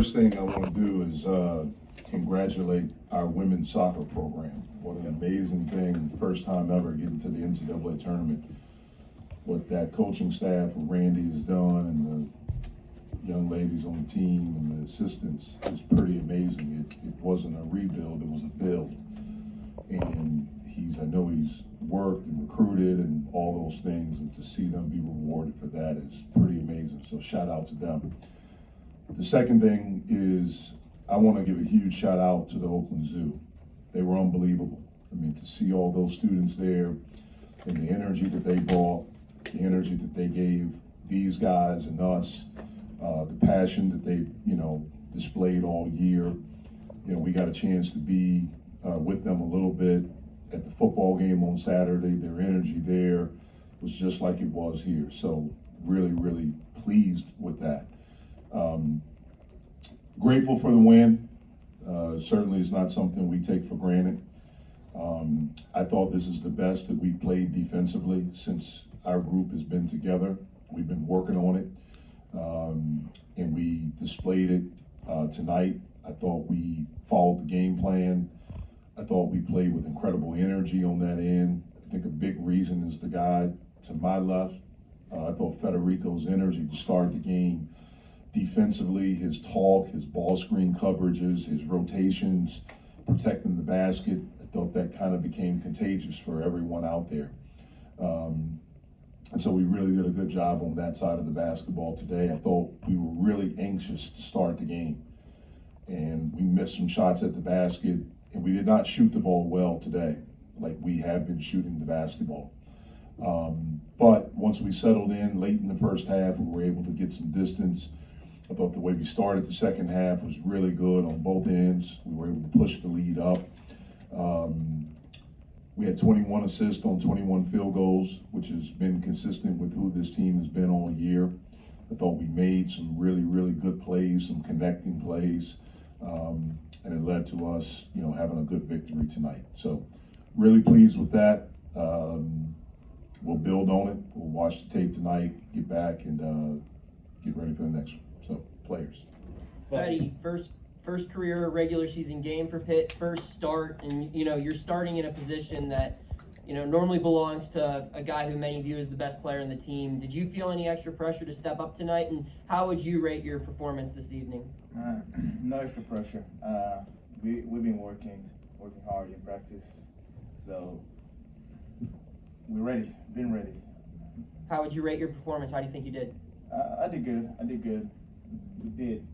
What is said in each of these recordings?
first thing I want to do is congratulate our women's soccer program. What an amazing thing, first time ever getting to the NCAA tournament. What that coaching staff with Randy has done and the young ladies on the team and the assistants is pretty amazing. It wasn't a rebuild, it was a build. And I know he's worked and recruited and all those things, and to see them be rewarded for that is pretty amazing. So shout out to them. The second thing is I want to give a huge shout out to the Oakland Zoo. They were unbelievable. I mean, to see all those students there and the energy that they brought, the energy that they gave these guys and us, the passion that they, displayed all year. We got a chance to be with them a little bit at the football game on Saturday. Their energy there was just like it was here. So really, really pleased with that. Grateful for the win. Certainly is not something we take for granted. I thought this is the best that we've played defensively since our group has been together. We've been working on it, and we displayed it tonight. I thought we followed the game plan. I thought we played with incredible energy on that end. I think a big reason is the guy to my left. I thought Federiko's energy to start the game defensively, his talk, his ball screen coverages, his rotations, protecting the basket. I thought that kind of became contagious for everyone out there. And so we really did a good job on that side of the basketball today. I thought we were really anxious to start the game. And we missed some shots at the basket, and we did not shoot the ball well today, like we have been shooting the basketball. But once we settled in late in the first half, we were able to get some distance. I thought the way we started the second half was really good on both ends. We were able to push the lead up. We had 21 assists on 21 field goals, which has been consistent with who this team has been all year. I thought we made some really, really good plays, some connecting plays, and it led to us, having a good victory tonight. So really pleased with that. We'll build on it. We'll watch the tape tonight, get back, and get ready for the next one. So, players. Fetty, first career regular season game for Pitt, first start, and you're starting in a position that normally belongs to a guy who many view as the best player in the team. Did you feel any extra pressure to step up tonight, and how would you rate your performance this evening? No extra pressure. We've been working hard in practice, so we're ready. Been ready. How would you rate your performance? How do you think you did? I did good. We did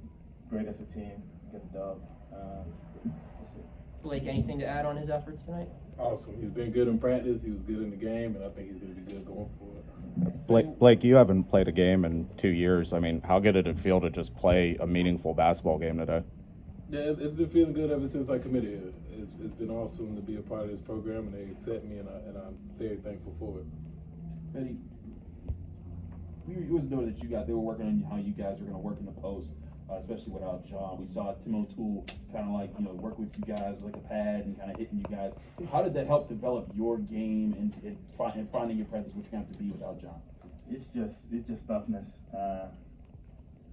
great as a team. Get the dub. That's it. Blake, anything to add on his efforts tonight? Awesome. He's been good in practice. He was good in the game, and I think he's going to be good going forward. Blake, you haven't played a game in 2 years. I mean, how good did it feel to just play a meaningful basketball game today? Yeah, it's been feeling good ever since I committed here. It's been awesome to be a part of this program, and they accept me, and I'm very thankful for it. Fetty, it was noted that they were working on how you guys are going to work in the post, especially without John. We saw Tim O'Toole kind of work with you guys like a pad and kind of hitting you guys. How did that help develop your game and finding your presence, which you have to be without John? It's just toughness.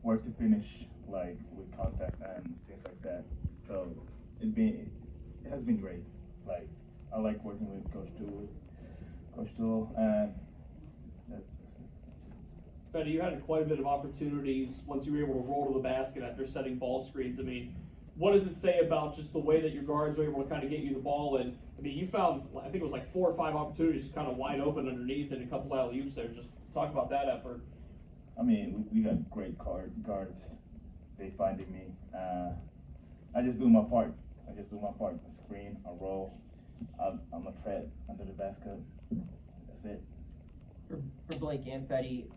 Work to finish, like with contact and things like that. So it has been great. Like I like working with Coach Toole, and Fetty, you had quite a bit of opportunities once you were able to roll to the basket after setting ball screens. I mean, what does it say about just the way that your guards were able to kind of get you the ball? And I mean, you found, I think it was like 4 or 5 opportunities kind of wide open underneath and a couple alley-oops there. Just talk about that effort. I mean, we got great guards. They finding me. I just do my part. I I screen, I roll. I'm a threat under the basket. That's it. For Blake and Fetty,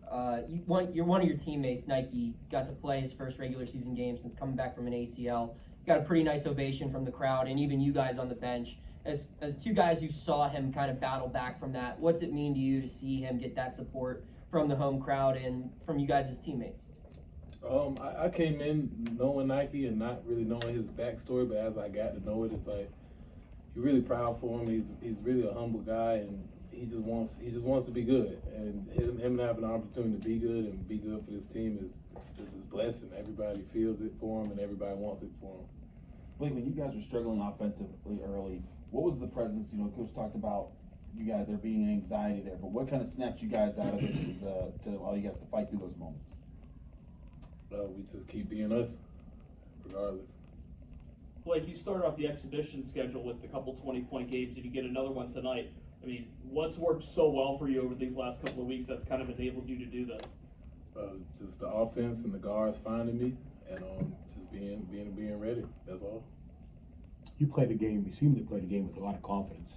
one of your teammates, Nike, got to play his first regular season game since coming back from an ACL. Got a pretty nice ovation from the crowd and even you guys on the bench. As two guys who saw him kind of battle back from that, what's it mean to you to see him get that support from the home crowd and from you guys as teammates? I came in knowing Nike and not really knowing his backstory, but as I got to know it, it's like you're really proud for him. He's really a humble guy, and he just wants to be good, and him having an opportunity to be good and be good for this team is a blessing. Everybody feels it for him, and everybody wants it for him. Blake, when you guys were struggling offensively early, what was the presence? You know, Coach talked about you guys there being an anxiety there, but what kind of snapped you guys out of it to allow you guys to fight through those moments? We just keep being us, regardless. Blake, you started off the exhibition schedule with a couple 20-point games, and you get another one tonight. I mean, what's worked so well for you over these last couple of weeks that's kind of enabled you to do this? Just the offense and the guards finding me, and just being ready. That's all. You play the game. You seem to play the game with a lot of confidence.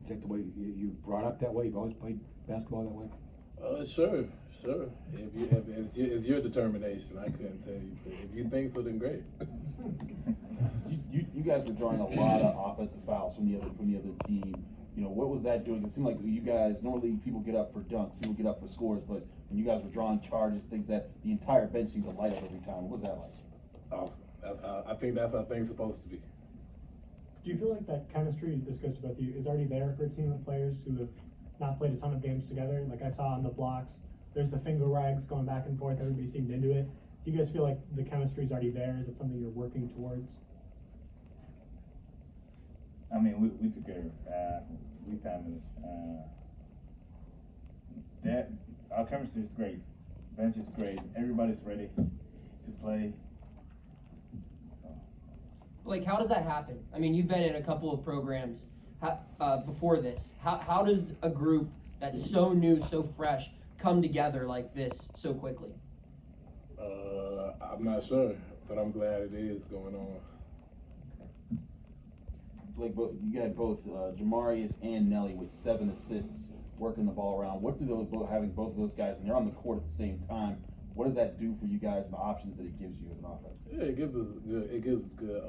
Is that the way you brought up that way? You've always played basketball that way? Sure. It's your determination. I couldn't tell you, but if you think so, then great. You guys were drawing a lot of offensive fouls from the other team. You know, what was that doing? It seemed like you guys, normally people get up for dunks, people get up for scores, but when you guys were drawing charges, things that the entire bench seemed to light up every time. What was that like? Awesome. I think that's how things supposed to be. Do you feel like that chemistry, this goes to both of you, is already there for a team of players who have not played a ton of games together? Like I saw on the blocks, there's the finger wags going back and forth, everybody seemed into it. Do you guys feel like the chemistry is already there? Is it something you're working towards? I mean, we together, we family. That our chemistry is great. Bench is great. Everybody's ready to play. So. Blake, how does that happen? I mean, you've been in a couple of programs before this. How does a group that's so new, so fresh, come together like this so quickly? I'm not sure, but I'm glad it is going on. Blake, you got both Jamarius and Nelly with 7 assists, working the ball around. What do having both of those guys, and they're on the court at the same time, what does that do for you guys and the options that it gives you as an offense? Yeah, it gives us good.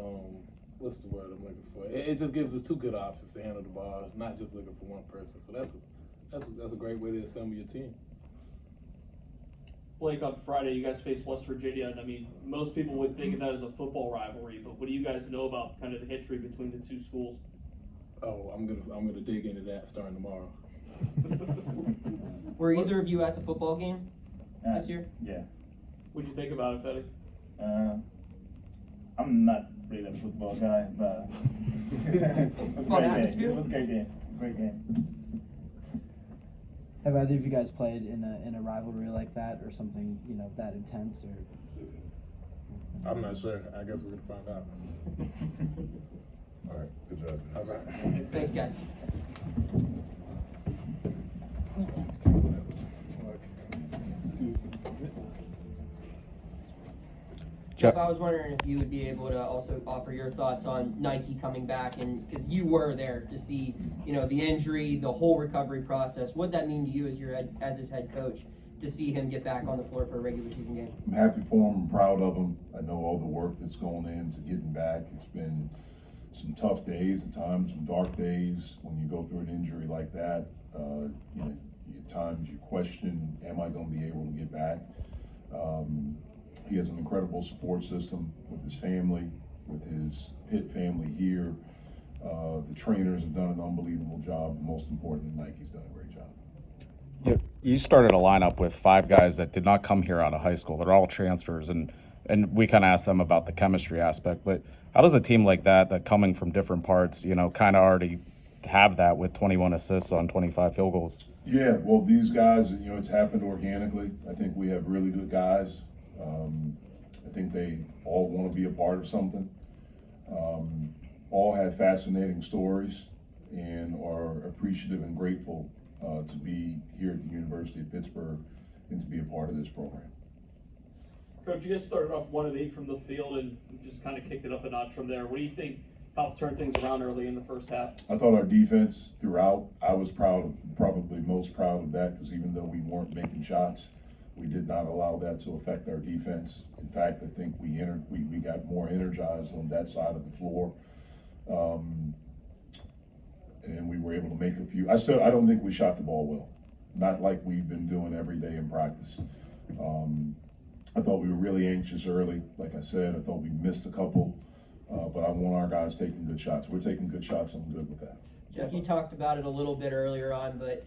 What's the word I'm looking for? It just gives us 2 good options to handle the ball, not just looking for one person. So that's a great way to assemble your team. Blake, on Friday, you guys face West Virginia, and I mean, most people would think of that as a football rivalry, but what do you guys know about kind of the history between the 2 schools? Oh, I'm gonna dig into that starting tomorrow. Were either of you at the football game this year? Yeah. What'd you think about it, Fetty? I'm not really a football guy, but it was a Fun great atmosphere? game. It was a great game. Great game. Have either of you guys played in a rivalry like that, or something that intense? Or I'm not sure. I guess we're gonna find out. All right, good job. All right. Thanks, guys. Jeff, I was wondering if you would be able to also offer your thoughts on Nike coming back, and because you were there to see, the injury, the whole recovery process. What that mean to you as his head coach to see him get back on the floor for a regular season game? I'm happy for him. I'm proud of him. I know all the work that's going into getting back. It's been some tough days at times, some dark days when you go through an injury like that. At times you question, am I going to be able to get back? He has an incredible support system with his family, with his Pitt family here. The trainers have done an unbelievable job. And most importantly, Nike's done a great job. You started a lineup with 5 guys that did not come here out of high school. They're all transfers, and we kind of asked them about the chemistry aspect. But how does a team like that coming from different parts, kind of already have that with 21 assists on 25 field goals? Yeah, well, these guys, it's happened organically. I think we have really good guys. I think they all want to be a part of something. All have fascinating stories and are appreciative and grateful to be here at the University of Pittsburgh and to be a part of this program. Coach, you guys started off 1 of 8 from the field and just kind of kicked it up a notch from there. What do you think helped turn things around early in the first half? I thought our defense throughout, I was probably most proud of that, because even though we weren't making shots, we did not allow that to affect our defense. In fact, I think we got more energized on that side of the floor. And we were able to make a few. I don't think we shot the ball well. Not like we've been doing every day in practice. I thought we were really anxious early. Like I said, I thought we missed a couple. But I want our guys taking good shots. We're taking good shots. I'm good with that. Jeff, you talked about it a little bit earlier on, but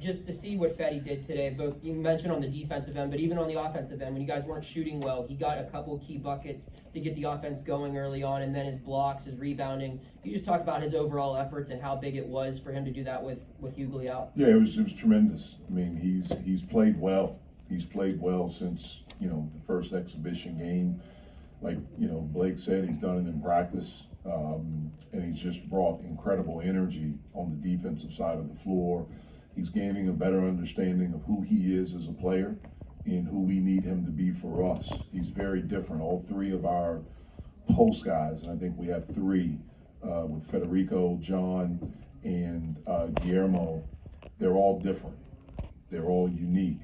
just to see what Feddy did today, both you mentioned on the defensive end, but even on the offensive end, when you guys weren't shooting well, he got a couple key buckets to get the offense going early on, and then his blocks, his rebounding. You just talk about his overall efforts and how big it was for him to do that with Hughley out. Yeah, it was tremendous. I mean, he's played well. He's played well since the first exhibition game. Like Blake said, he's done it in practice, and he's just brought incredible energy on the defensive side of the floor. He's gaining a better understanding of who he is as a player and who we need him to be for us. He's very different. All three of our post guys, and I think we have three with Federico, John, and Guillermo, they're all different. They're all unique.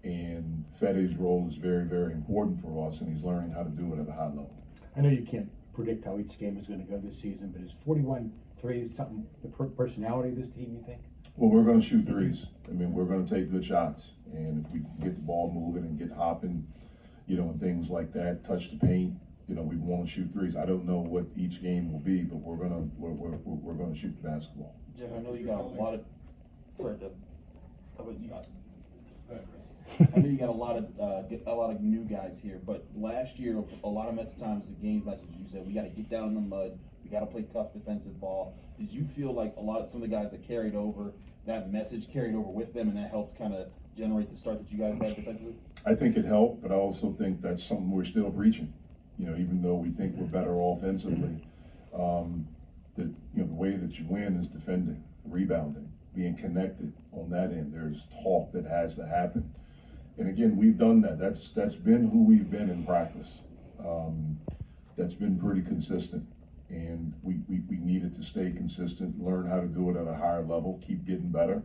And Feddy's role is very, very important for us, and he's learning how to do it at a high level. I know you can't predict how each game is going to go this season, but is 41-3 something, the personality of this team, you think? Well, we're going to shoot threes. I mean, we're going to take good shots. And if we can get the ball moving and get hopping, and things like that, touch the paint, we want to shoot threes. I don't know what each game will be, but we're going to shoot the basketball. Jeff, I know you got a lot of. I know you got a lot of new guys here, but last year a lot of times the game message you said we got to get down in the mud, we got to play tough defensive ball. Did you feel like some of the guys that carried over that message carried over with them, and that helped kind of generate the start that you guys had defensively? I think it helped, but I also think that's something we're still preaching. Even though we think we're better offensively, the way that you win is defending, rebounding, being connected on that end. There's talk that has to happen. And again, we've done that. That's been who we've been in practice. That's been pretty consistent. And we needed to stay consistent, learn how to do it at a higher level, keep getting better,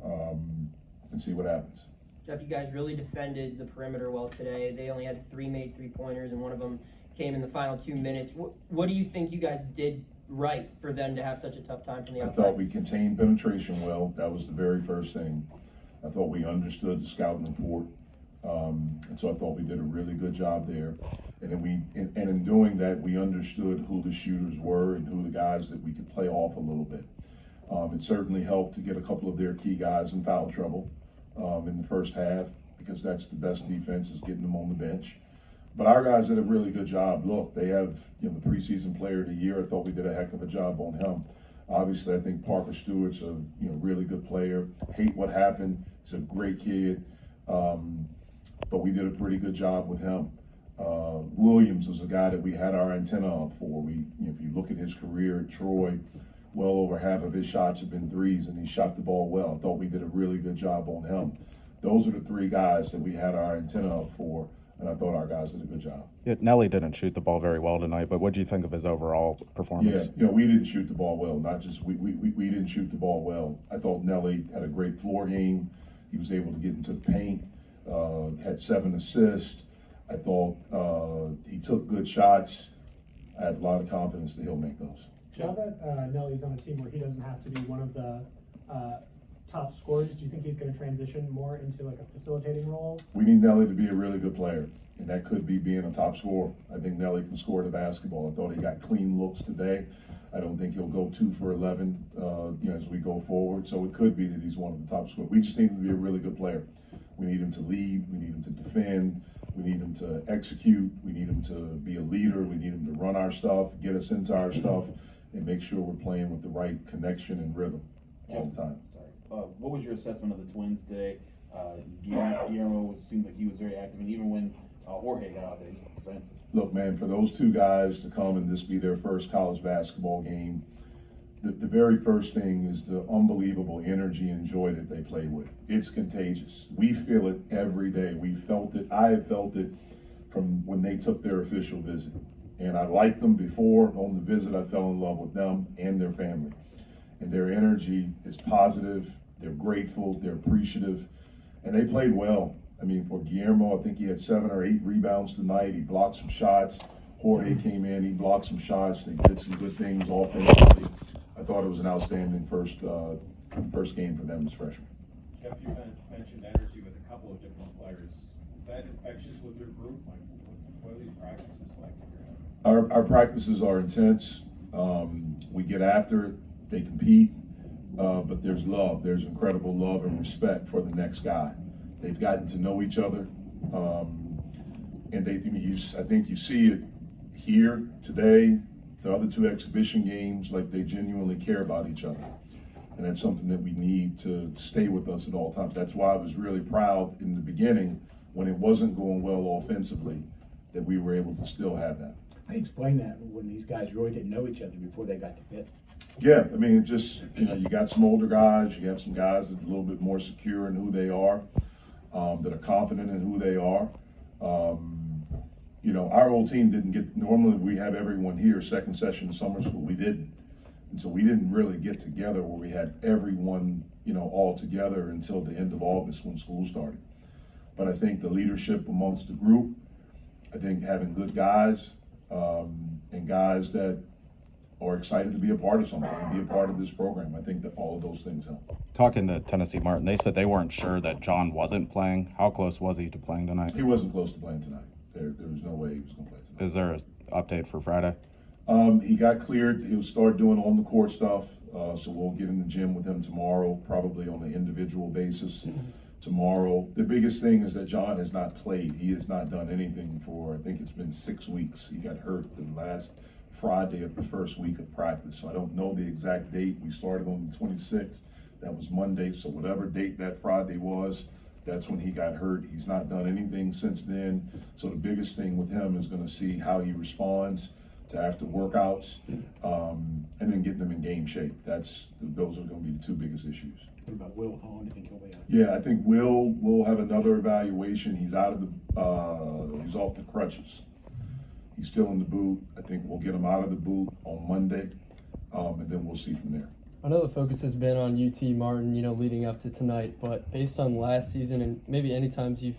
and see what happens. Jeff, you guys really defended the perimeter well today. They only had 3 made three-pointers, and one of them came in the final 2 minutes. What do you think you guys did right for them to have such a tough time from the outside? I thought we contained penetration well. That was the very first thing. I thought we understood the scouting report. And so I thought we did a really good job there. And then in doing that, we understood who the shooters were and who the guys that we could play off a little bit. It certainly helped to get a couple of their key guys in foul trouble in the first half, because that's the best defense, is getting them on the bench. But our guys did a really good job. Look, they have the preseason player of the year. I thought we did a heck of a job on him. Obviously, I think Parker Stewart's a really good player. Hate what happened. He's a great kid. But we did a pretty good job with him. Williams was a guy that we had our antenna up for. If you look at his career at Troy, well over half of his shots have been threes, and he shot the ball well. I thought we did a really good job on him. Those are the 3 guys that we had our antenna up for, and I thought our guys did a good job. Yeah, Nelly didn't shoot the ball very well tonight, but what do you think of his overall performance? Yeah, we didn't shoot the ball well. Not just we didn't shoot the ball well. I thought Nelly had a great floor game. He was able to get into the paint. Had 7 assists. I thought he took good shots. I have a lot of confidence that he'll make those. Now that Nelly's on a team where he doesn't have to be one of the top scorers, do you think he's going to transition more into like a facilitating role? We need Nelly to be a really good player, and that could be being a top scorer. I think Nelly can score the basketball. I thought he got clean looks today. I don't think he'll go 2 for 11 as we go forward. So it could be that he's one of the top scorers. We just need him to be a really good player. We need him to lead. We need him to defend. We need him to execute. We need him to be a leader. We need him to run our stuff, get us into our stuff, and make sure we're playing with the right connection and rhythm all the time. What was your assessment of the Twins today? Guillermo seemed like he was very active, and even when Jorge got out there, he was defensive. Look, man, for those 2 guys to come and this be their first college basketball game, the very first thing is the unbelievable energy and joy that they play with. It's contagious. We feel it every day. We felt it. I have felt it from when they took their official visit. And I liked them before. On the visit, I fell in love with them and their family. And their energy is positive. They're grateful. They're appreciative. And they played well. I mean, for Guillermo, I think he had 7 or 8 rebounds tonight. He blocked some shots. Jorge came in. He blocked some shots. They did some good things offensively. I thought it was an outstanding first game for them as freshmen. Jeff, you mentioned energy with a couple of different players. Is that infectious with your group? Like, what are these practices like? Our practices are intense. We get after it. They compete. but there's love. There's incredible love and respect for the next guy. They've gotten to know each other, and I think you see it here today, the other two exhibition games, like they genuinely care about each other. And that's something that we need to stay with us at all times. That's why I was really proud in the beginning, when it wasn't going well offensively, that we were able to still have that. How do you explain that when these guys really didn't know each other before they got to Pitt? Yeah, I mean, it just, you got some older guys, you have some guys that are a little bit more secure in who they are, that are confident in who they are. Our old team didn't get, normally we have everyone here second session of summer school, we didn't. And so we didn't really get together where we had everyone, all together until the end of August when school started. But I think the leadership amongst the group, I think having good guys, and guys that are excited to be a part of something, and be a part of this program, I think that all of those things help. Talking to Tennessee-Martin, they said they weren't sure that John wasn't playing. How close was he to playing tonight? He wasn't close to playing tonight. There was no way he was going to play tonight. Is there an update for Friday? He got cleared. He'll start doing on the court stuff. So we'll get in the gym with him tomorrow, probably on an individual basis tomorrow. The biggest thing is that John has not played. He has not done anything for, I think it's been 6 weeks. He got hurt the last Friday of the first week of practice. So I don't know the exact date. We started on the 26th. That was Monday. So whatever date that Friday was, that's when he got hurt. He's not done anything since then. So the biggest thing with him is going to see how he responds to after workouts, and then getting them in game shape. Those are going to be the two biggest issues. What about Will? How long do you think he'll be out? Yeah, I think Will have another evaluation. He's out of he's off the crutches. He's still in the boot. I think we'll get him out of the boot on Monday, and then we'll see from there. I know the focus has been on UT Martin, leading up to tonight, but based on last season and maybe any times you've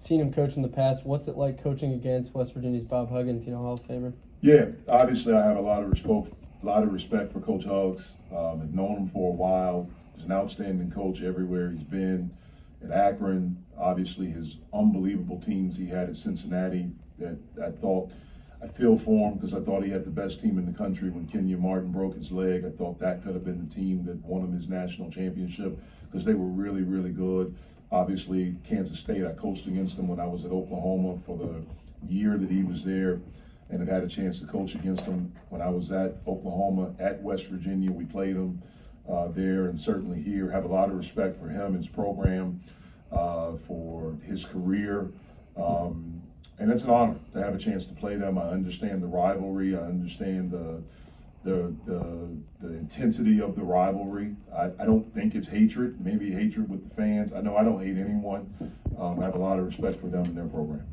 seen him coach in the past, what's it like coaching against West Virginia's Bob Huggins, Hall of Famer? Yeah, obviously I have a lot of respect for Coach Huggs. I've known him for a while. He's an outstanding coach everywhere he's been. At Akron, obviously his unbelievable teams he had at Cincinnati that I feel for him because I thought he had the best team in the country when Kenya Martin broke his leg. I thought that could have been the team that won him his national championship because they were really, really good. Obviously, Kansas State, I coached against them when I was at Oklahoma for the year that he was there, and I've had a chance to coach against him when I was at Oklahoma, at West Virginia. We played him there, and certainly here. Have a lot of respect for him, his program, for his career. And it's an honor to have a chance to play them. I understand the rivalry. I understand the intensity of the rivalry. I don't think it's hatred, maybe hatred with the fans. I know I don't hate anyone. I have a lot of respect for them and their program.